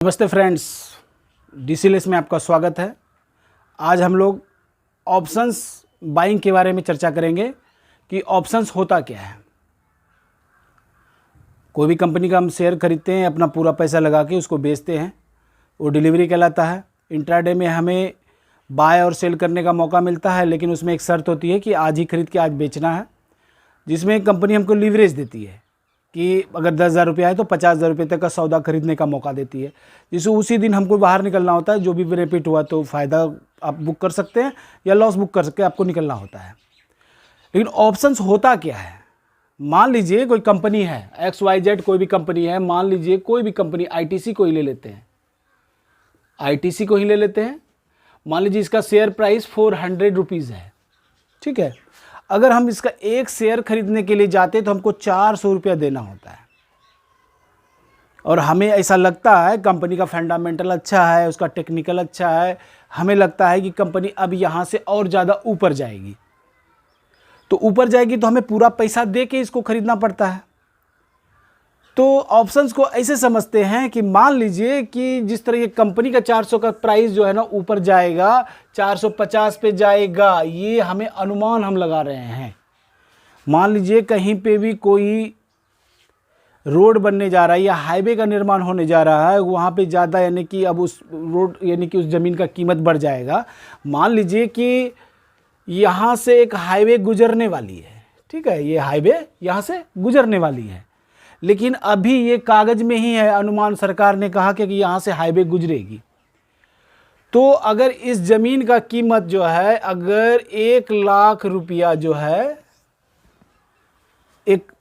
नमस्ते फ्रेंड्स, डीसीएलएस में आपका स्वागत है। आज हम लोग ऑप्शंस बाइंग के बारे में चर्चा करेंगे कि ऑप्शंस होता क्या है। कोई भी कंपनी का हम शेयर खरीदते हैं, अपना पूरा पैसा लगा के उसको बेचते हैं, वो डिलीवरी कहलाता है। इंट्राडे में हमें बाय और सेल करने का मौका मिलता है, लेकिन उसमें एक शर्त होती है कि आज ही खरीद के आज बेचना है, जिसमें कंपनी हमको लीवरेज देती है कि अगर 10,000 रुपया है तो 50,000 रुपये तक का सौदा खरीदने का मौका देती है, जिससे उसी दिन हमको बाहर निकलना होता है। जो भी बेनिफिट हुआ तो फ़ायदा आप बुक कर सकते हैं या लॉस बुक कर सकते हैं, आपको निकलना होता है। लेकिन ऑप्शंस होता क्या है? मान लीजिए कोई कंपनी है, XYZ कोई भी कंपनी है, मान लीजिए कोई भी कंपनी, ITC को ही ले लेते हैं, ITC को ही ले लेते हैं। मान लीजिए इसका शेयर प्राइस 400 रुपीज़ है, ठीक है। अगर हम इसका एक शेयर खरीदने के लिए जाते तो हमको 400 रुपया देना होता है, और हमें ऐसा लगता है कंपनी का फंडामेंटल अच्छा है, उसका टेक्निकल अच्छा है, हमें लगता है कि कंपनी अब यहाँ से और ज़्यादा ऊपर जाएगी, तो ऊपर जाएगी तो हमें पूरा पैसा दे के इसको खरीदना पड़ता है। तो ऑप्शंस को ऐसे समझते हैं कि मान लीजिए कि जिस तरह ये कंपनी का 400 का प्राइस जो है ना ऊपर जाएगा, 450 पे जाएगा, ये हमें अनुमान हम लगा रहे हैं। मान लीजिए कहीं पे भी कोई रोड बनने जा रहा है या हाईवे का निर्माण होने जा रहा है, वहाँ पे ज़्यादा यानी कि अब उस रोड यानी कि उस ज़मीन का कीमत बढ़ जाएगा। मान लीजिए कि यहाँ से एक हाईवे गुजरने वाली है, ठीक है, ये हाईवे यहाँ से गुजरने वाली है, लेकिन अभी ये कागज़ में ही है, अनुमान सरकार ने कहा कि यहाँ से हाईवे गुजरेगी। तो अगर इस ज़मीन का कीमत जो है, अगर 1,00,000 रुपया जो है, एक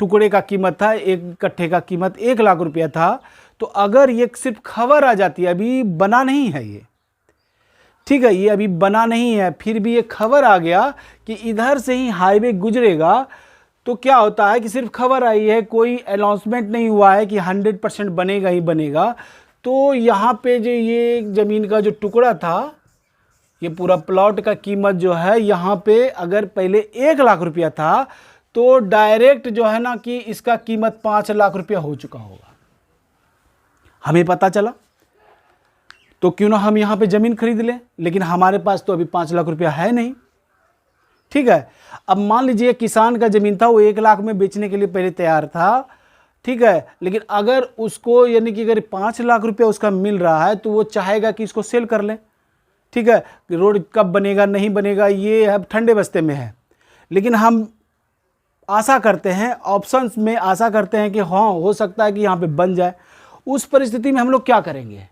टुकड़े का कीमत था, एक कट्ठे का कीमत 1,00,000 रुपया था, तो अगर ये सिर्फ खबर आ जाती है, अभी बना नहीं है ये, ठीक है, ये अभी बना नहीं है, फिर भी ये खबर आ गया कि इधर से ही हाईवे गुजरेगा, तो क्या होता है कि सिर्फ खबर आई है, कोई अनाउंसमेंट नहीं हुआ है कि 100% बनेगा ही बनेगा। तो यहाँ पे जो ये ज़मीन का जो टुकड़ा था, ये पूरा प्लॉट का कीमत जो है, यहाँ पे अगर पहले 1,00,000 रुपया था तो डायरेक्ट जो है ना कि इसका कीमत 5,00,000 रुपया हो चुका होगा, हमें पता चला। तो क्यों ना हम यहाँ पे ज़मीन खरीद लें, लेकिन हमारे पास तो अभी 5,00,000 रुपया है नहीं, ठीक है। अब मान लीजिए किसान का ज़मीन था, वो 1,00,000 में बेचने के लिए पहले तैयार था, ठीक है, लेकिन अगर उसको यानी कि अगर 5,00,000 रुपया उसका मिल रहा है तो वो चाहेगा कि इसको सेल कर लें, ठीक है। रोड कब बनेगा नहीं बनेगा ये अब ठंडे बस्ते में है, लेकिन हम आशा करते हैं, ऑप्शंस में आशा करते हैं कि हाँ हो सकता है कि यहाँ पे बन जाए। उस परिस्थिति में हम लोग क्या करेंगे?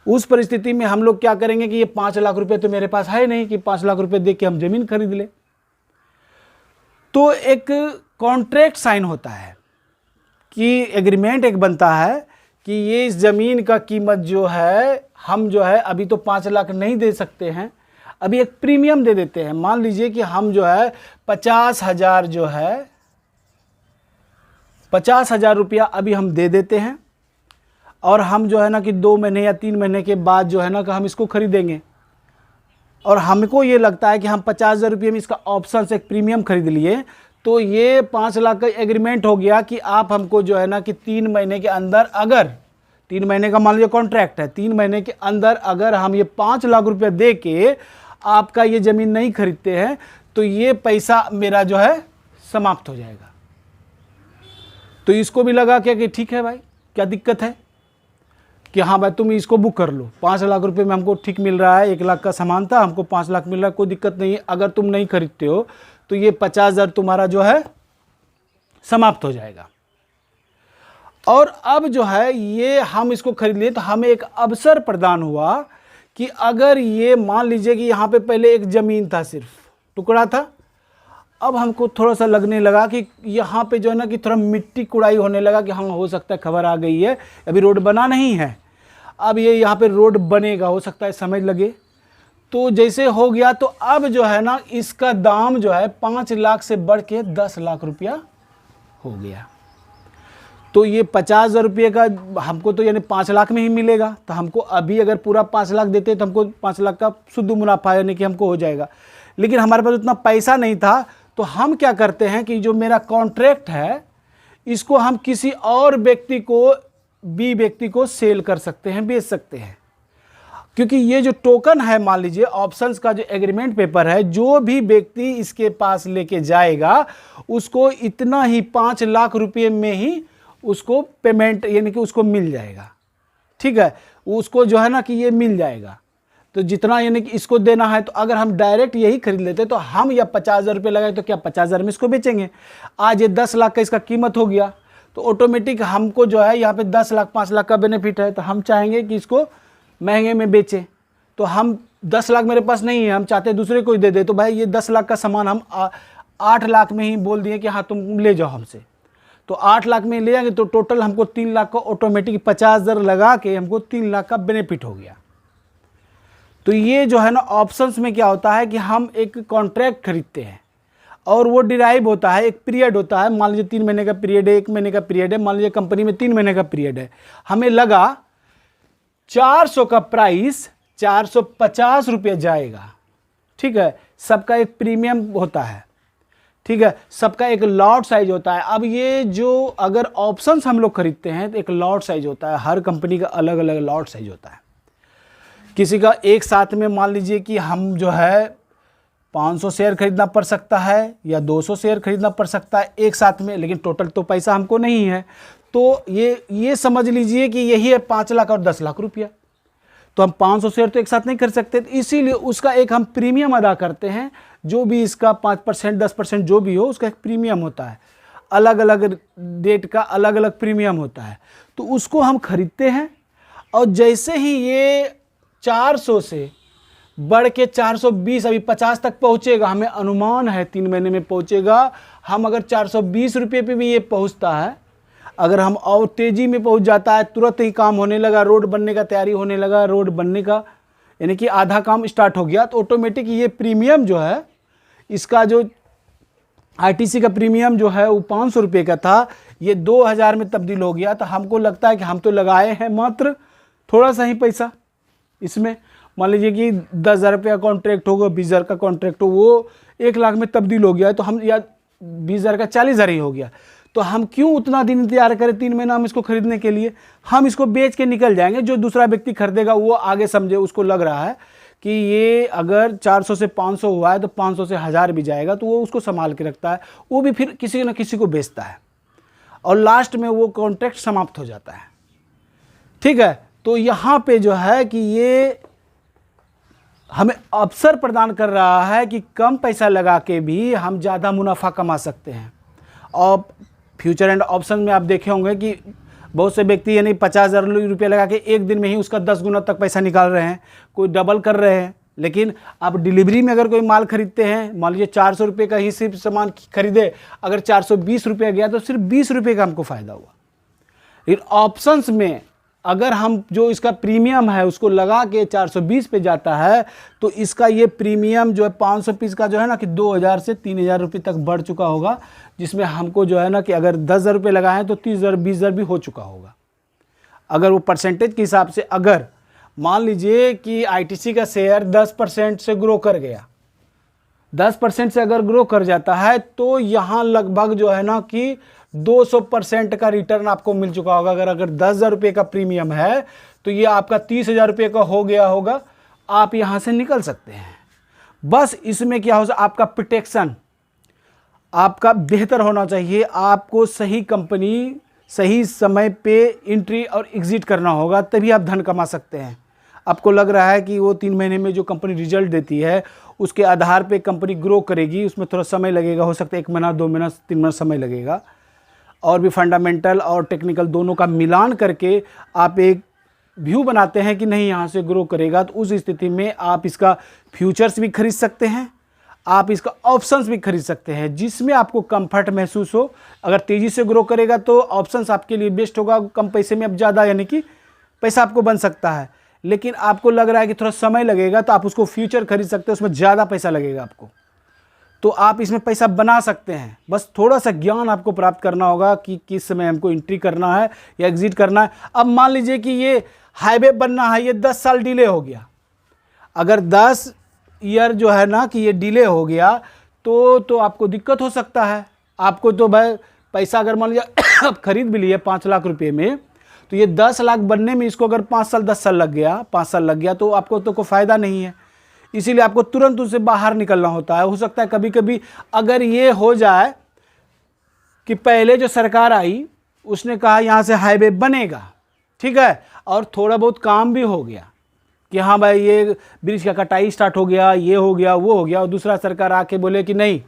उस परिस्थिति में हम लोग क्या करेंगे कि ये 5,00,000 रुपये तो मेरे पास है नहीं कि 5,00,000 रुपये दे के हम ज़मीन खरीद ले। तो एक कॉन्ट्रैक्ट साइन होता है कि एग्रीमेंट एक बनता है कि ये इस ज़मीन का कीमत जो है, हम जो है अभी तो 5,00,000 नहीं दे सकते हैं, अभी एक प्रीमियम दे देते हैं। मान लीजिए कि हम जो है 50,000 जो है 50,000 रुपया अभी हम दे देते हैं, और हम जो है ना कि 2 महीने या 3 महीने के बाद जो है ना कि हम इसको खरीदेंगे, और हमको ये लगता है कि हम 50,000 रुपये में इसका ऑप्शन से एक प्रीमियम खरीद लिए, तो ये 5,00,000 का एग्रीमेंट हो गया कि आप हमको जो है ना कि 3 महीने के अंदर, अगर 3 महीने का मान लीजिए कॉन्ट्रैक्ट है, 3 महीने के अंदर अगर हम ये 5,00,000 रुपये दे के आपका ये ज़मीन नहीं खरीदते हैं तो ये पैसा मेरा जो है समाप्त हो जाएगा। तो इसको भी लगा क्या कि ठीक है भाई, क्या दिक्कत है कि हाँ भाई तुम इसको बुक कर लो, 5,00,000 रुपये में हमको ठीक मिल रहा है, 1,00,000 का सामान था, हमको 5,00,000 मिल रहा है, कोई दिक्कत नहीं है। अगर तुम नहीं खरीदते हो तो ये 50,000 तुम्हारा जो है समाप्त हो जाएगा। और अब जो है ये हम इसको खरीद लिए तो हमें एक अवसर प्रदान हुआ कि अगर ये मान लीजिए कि यहाँ पे पहले एक ज़मीन था, सिर्फ टुकड़ा था, अब हमको थोड़ा सा लगने लगा कि यहाँ पे जो है ना कि थोड़ा मिट्टी कुड़ाई होने लगा कि हाँ हो सकता है खबर आ गई है, अभी रोड बना नहीं है, अब ये यहाँ पे रोड बनेगा, हो सकता है समय लगे। तो जैसे हो गया तो अब जो है ना इसका दाम जो है 5,00,000 से बढ़ के 10,00,000 रुपया हो गया। तो ये 50,000 रुपये का हमको तो यानी 5,00,000 में ही मिलेगा, तो हमको अभी अगर पूरा 5,00,000 देते तो हमको 5,00,000 का शुद्ध मुनाफा यानी कि हमको हो जाएगा, लेकिन हमारे पास उतना पैसा नहीं था। तो हम क्या करते हैं कि जो मेरा कॉन्ट्रैक्ट है इसको हम किसी और व्यक्ति को बी व्यक्ति को सेल कर सकते हैं, बेच सकते हैं। क्योंकि ये जो टोकन है, मान लीजिए ऑप्शंस का जो एग्रीमेंट पेपर है, जो भी व्यक्ति इसके पास लेके जाएगा उसको इतना ही 5 लाख रुपए में ही उसको पेमेंट यानी कि उसको मिल जाएगा। ठीक है, उसको जो है ना कि ये मिल जाएगा। तो जितना यानी कि इसको देना है, तो अगर हम डायरेक्ट यही खरीद लेते तो हम या 50,000 रुपये लगाए तो क्या 50,000 में इसको बेचेंगे। आज ये 10 लाख का इसका कीमत हो गया तो ऑटोमेटिक हमको जो है यहाँ पे 10 लाख 5 लाख का बेनिफिट है, तो हम चाहेंगे कि इसको महंगे में बेचें। तो हम 10 लाख मेरे पास नहीं है, हम चाहते दूसरे को ही दे दे, तो भाई ये 10 लाख का सामान हम 8 लाख में ही बोल दिए कि हाँ तुम ले जाओ हमसे, तो 8 लाख में ले जाएंगे तो टोटल हमको 3 लाख का ऑटोमेटिक 50,000 लगा के हमको 3 लाख का बेनिफिट हो गया। तो ये जो है ना ऑप्शंस में क्या होता है कि हम एक कॉन्ट्रैक्ट खरीदते हैं और वो डिराइव होता है, एक पीरियड होता है। मान लीजिए 3 महीने का पीरियड है, 1 महीने का पीरियड है, मान लीजिए कंपनी में 3 महीने का पीरियड है, हमें लगा 400 का प्राइस 450 रुपये जाएगा। ठीक है, सबका एक प्रीमियम होता है, ठीक है, सबका एक लॉट साइज होता है। अब ये जो अगर ऑप्शंस हम लोग खरीदते हैं तो एक लॉट साइज होता है, हर कंपनी का अलग अलग लॉट साइज होता है। किसी का एक साथ में मान लीजिए कि हम जो है 500 शेयर खरीदना पड़ सकता है या 200 शेयर खरीदना पड़ सकता है एक साथ में, लेकिन टोटल तो पैसा हमको नहीं है। तो ये समझ लीजिए कि यही है 5 लाख और 10 लाख रुपया, तो हम 500 शेयर तो एक साथ नहीं कर सकते, तो इसीलिए उसका एक हम प्रीमियम अदा करते हैं। जो भी इसका 5% 10% जो भी हो उसका एक प्रीमियम होता है, अलग अलग डेट का अलग अलग प्रीमियम होता है, तो उसको हम खरीदते हैं। और जैसे ही ये 400 से बढ़ के 420 अभी 50 तक पहुंचेगा, हमें अनुमान है 3 महीने में पहुंचेगा। हम अगर 420 रुपये पे भी ये पहुंचता है, अगर हम और तेज़ी में पहुंच जाता है, तुरंत ही काम होने लगा, रोड बनने का तैयारी होने लगा, रोड बनने का यानी कि आधा काम स्टार्ट हो गया, तो ऑटोमेटिक ये प्रीमियम जो है, इसका जो आरटीसी का प्रीमियम जो है वो 500 रुपये का था, ये 2000 में तब्दील हो गया। तो हमको लगता है कि हम तो लगाए हैं मात्र थोड़ा सा ही पैसा इसमें। मान लीजिए कि 10,000 रुपये का कॉन्ट्रैक्ट होगा, 20,000 का कॉन्ट्रैक्ट हो, वो 1 लाख में तब्दील हो गया है, तो हम या 20,000 का 40,000 ही हो गया। तो हम क्यों उतना दिन इंतजार करें 3 महीना हम इसको खरीदने के लिए, हम इसको बेच के निकल जाएंगे। जो दूसरा व्यक्ति खरीदेगा वो आगे समझे, उसको लग रहा है कि ये अगर 400 से 500 हुआ है तो 500 से 1000 भी जाएगा, तो वो उसको संभाल के रखता है, वो भी फिर किसी न किसी को बेचता है और लास्ट में वो कॉन्ट्रैक्ट समाप्त हो जाता है। ठीक है, तो यहाँ पे जो है कि ये हमें अवसर प्रदान कर रहा है कि कम पैसा लगा के भी हम ज़्यादा मुनाफा कमा सकते हैं। और फ्यूचर एंड ऑप्शन में आप देखे होंगे कि बहुत से व्यक्ति यानी 50,000 रुपये लगा के एक दिन में ही उसका 10 गुना तक पैसा निकाल रहे हैं, कोई डबल कर रहे हैं। लेकिन आप डिलीवरी में अगर कोई माल खरीदते हैं, मान लीजिए 400 रुपये का ही सिर्फ सामान खरीदे, अगर 420 रुपये गया तो सिर्फ 20 रुपये का हमको फ़ायदा हुआ। लेकिन ऑप्शंस में अगर हम जो इसका प्रीमियम है उसको लगा के 420 पे जाता है, तो इसका ये प्रीमियम जो है 500 पीस का जो है ना कि 2,000 से 3,000 रुपये तक बढ़ चुका होगा, जिसमें हमको जो है ना कि अगर 10,000 रुपये लगाएं तो 30,000 20,000 भी हो चुका होगा। अगर वो परसेंटेज के हिसाब से, अगर मान लीजिए कि आईटीसी का शेयर 10% से ग्रो कर गया, 10% से अगर ग्रो कर जाता है तो यहाँ लगभग जो है ना कि 200% का रिटर्न आपको मिल चुका होगा। अगर 10,000 रुपये का प्रीमियम है तो ये आपका 30,000 रुपये का हो गया होगा, आप यहाँ से निकल सकते हैं। बस इसमें क्या हो, आपका प्रोटेक्शन आपका बेहतर होना चाहिए, आपको सही कंपनी सही समय पे एंट्री और एग्ज़िट करना होगा, तभी आप धन कमा सकते हैं। आपको लग रहा है कि वो 3 महीने में जो कंपनी रिजल्ट देती है उसके आधार पे कंपनी ग्रो करेगी, उसमें थोड़ा समय लगेगा, हो सकता है 1 महीना 2 महीना 3 महीना समय लगेगा, और भी फंडामेंटल और टेक्निकल दोनों का मिलान करके आप एक व्यू बनाते हैं कि नहीं यहाँ से ग्रो करेगा, तो उस स्थिति में आप इसका फ्यूचर्स भी खरीद सकते हैं, आप इसका ऑप्शंस भी खरीद सकते हैं, जिसमें आपको कंफर्ट महसूस हो। अगर तेज़ी से ग्रो करेगा तो ऑप्शंस आपके लिए बेस्ट होगा, कम पैसे में अब ज़्यादा यानी कि पैसा आपको बन सकता है। लेकिन आपको लग रहा है कि थोड़ा समय लगेगा तो आप उसको फ्यूचर खरीद सकते हैं, उसमें ज़्यादा पैसा लगेगा आपको, तो आप इसमें पैसा बना सकते हैं। बस थोड़ा सा ज्ञान आपको प्राप्त करना होगा कि किस समय हमको एंट्री करना है या एग्जिट करना है। अब मान लीजिए कि ये हाईवे बनना है, ये 10 साल डिले हो गया, अगर 10 ईयर जो है ना कि ये डिले हो गया तो आपको दिक्कत हो सकता है। आपको तो भाई पैसा अगर मान लीजिए आप खरीद भी लिए 5 लाख रुपये में, तो तो ये 10 लाख बनने में इसको अगर 5 साल 10 साल लग गया, 5 साल लग गया, तो आपको तो कोई फ़ायदा नहीं है। इसीलिए आपको तुरंत उससे बाहर निकलना होता है। हो सकता है कभी कभी अगर ये हो जाए कि पहले जो सरकार आई उसने कहा यहाँ से हाईवे बनेगा, ठीक है, और थोड़ा बहुत काम भी हो गया कि हाँ भाई ये ब्रिज का कटाई स्टार्ट हो गया, ये हो गया, वो हो गया, और दूसरा सरकार आके बोले कि नहीं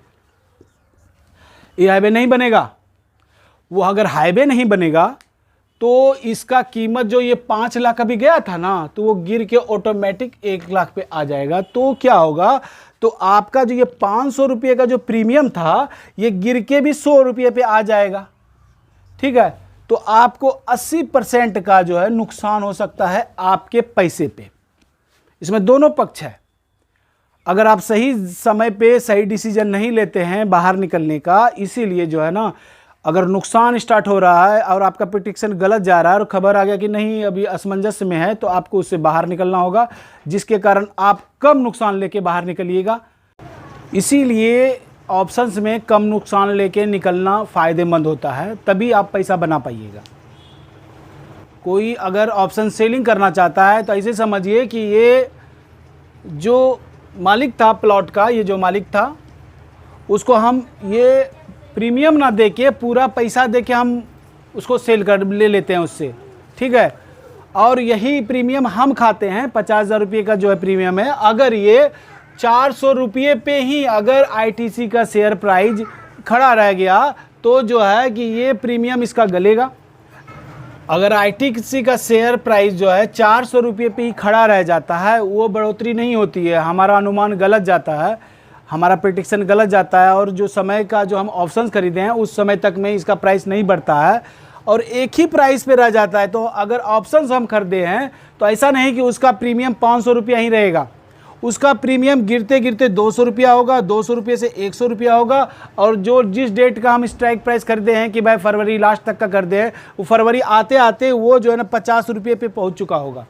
ये हाईवे नहीं बनेगा। वो अगर हाईवे नहीं बनेगा तो इसका कीमत जो ये 5 लाख अभी गया था ना, तो वो गिर के ऑटोमेटिक 1 लाख पे आ जाएगा। तो क्या होगा, तो आपका जो ये 500 रुपये का जो प्रीमियम था ये गिर के भी 100 रुपये पे आ जाएगा, ठीक है। तो आपको 80% का जो है नुकसान हो सकता है आपके पैसे पे। इसमें दोनों पक्ष है। अगर आप सही समय पे सही डिसीजन नहीं लेते हैं बाहर निकलने का, इसीलिए जो है ना, अगर नुकसान स्टार्ट हो रहा है और आपका प्रेडिक्शन गलत जा रहा है और खबर आ गया कि नहीं अभी असमंजस में है, तो आपको उससे बाहर निकलना होगा, जिसके कारण आप कम नुकसान लेके बाहर निकलिएगा। इसीलिए ऑप्शंस में कम नुकसान लेके निकलना फ़ायदेमंद होता है, तभी आप पैसा बना पाइएगा। कोई अगर ऑप्शन सेलिंग करना चाहता है तो ऐसे समझिए कि ये जो मालिक था प्लॉट का, ये जो मालिक था, उसको हम ये प्रीमियम ना दे के पूरा पैसा दे के हम उसको सेल कर ले लेते हैं उससे, ठीक है। और यही प्रीमियम हम खाते हैं, 50,000 रुपये का जो है प्रीमियम है। अगर ये 400 रुपये पे ही अगर आईटीसी का शेयर प्राइस खड़ा रह गया तो जो है कि ये प्रीमियम इसका गलेगा। अगर आईटीसी का शेयर प्राइस जो है 400 रुपये पे ही खड़ा रह जाता है, वो बढ़ोतरी नहीं होती है, हमारा अनुमान गलत जाता है, हमारा प्रेडिक्शन गलत जाता है, और जो समय का जो हम ऑप्शंस खरीदे हैं उस समय तक में इसका प्राइस नहीं बढ़ता है और एक ही प्राइस पे रह जाता है। तो अगर ऑप्शंस हम खरीदे हैं तो ऐसा नहीं कि उसका प्रीमियम 500 रुपया ही रहेगा, उसका प्रीमियम गिरते गिरते 200 रुपया होगा, 200 रुपये से 100 रुपया होगा, और जो जिस डेट का हम स्ट्राइक प्राइस खरीदे हैं कि भाई फरवरी लास्ट तक का कर दे हैं, वो फरवरी आते आते वो जो है ना 50 रुपये पे पहुंच चुका होगा।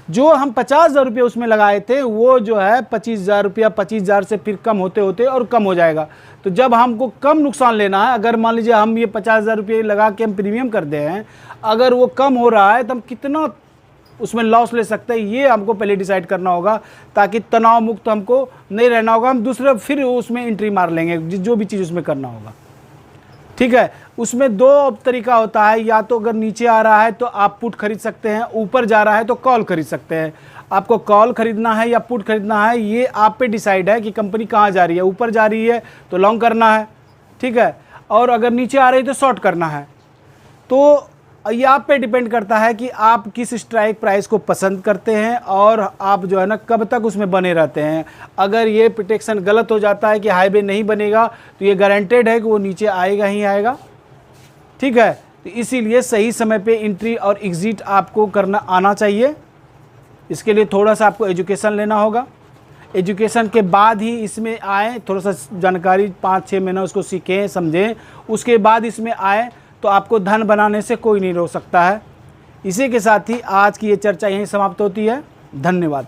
जो हम 50,000 रुपये उसमें लगाए थे वो जो है 25,000 रुपया, 25,000 से फिर कम होते होते और कम हो जाएगा। तो जब हमको कम नुकसान लेना है, अगर मान लीजिए हम ये 50,000 रुपये लगा के हम प्रीमियम कर दे हैं, अगर वो कम हो रहा है तो हम कितना उसमें लॉस ले सकते हैं, ये हमको पहले डिसाइड करना होगा, ताकि तनाव मुक्त हमको नहीं रहना होगा। हम दूसरे फिर उसमें एंट्री मार लेंगे, जो भी चीज़ उसमें करना होगा, ठीक है। उसमें 2 तरीका होता है, या तो अगर नीचे आ रहा है तो आप पुट खरीद सकते हैं, ऊपर जा रहा है तो कॉल खरीद सकते हैं। आपको कॉल खरीदना है या पुट खरीदना है, ये आप पे डिसाइड है कि कंपनी कहाँ जा रही है। ऊपर जा रही है तो लॉन्ग करना है, ठीक है, और अगर नीचे आ रही है तो शॉर्ट करना है। तो ये आप पे डिपेंड करता है कि आप किस स्ट्राइक प्राइस को पसंद करते हैं और आप जो है ना कब तक उसमें बने रहते हैं। अगर ये प्रेडिक्शन गलत हो जाता है कि हाईवे नहीं बनेगा, तो ये गारंटेड है कि वो नीचे आएगा ही आएगा, ठीक है। तो इसीलिए सही समय पे एंट्री और एग्ज़िट आपको करना आना चाहिए। इसके लिए थोड़ा सा आपको एजुकेशन लेना होगा, एजुकेशन के बाद ही इसमें आएँ, थोड़ा सा जानकारी 5-6 महीना उसको सीखें समझें, उसके बाद इसमें आएँ, तो आपको धन बनाने से कोई नहीं रोक सकता है। इसी के साथ ही आज की ये चर्चा यहीं समाप्त होती है। धन्यवाद।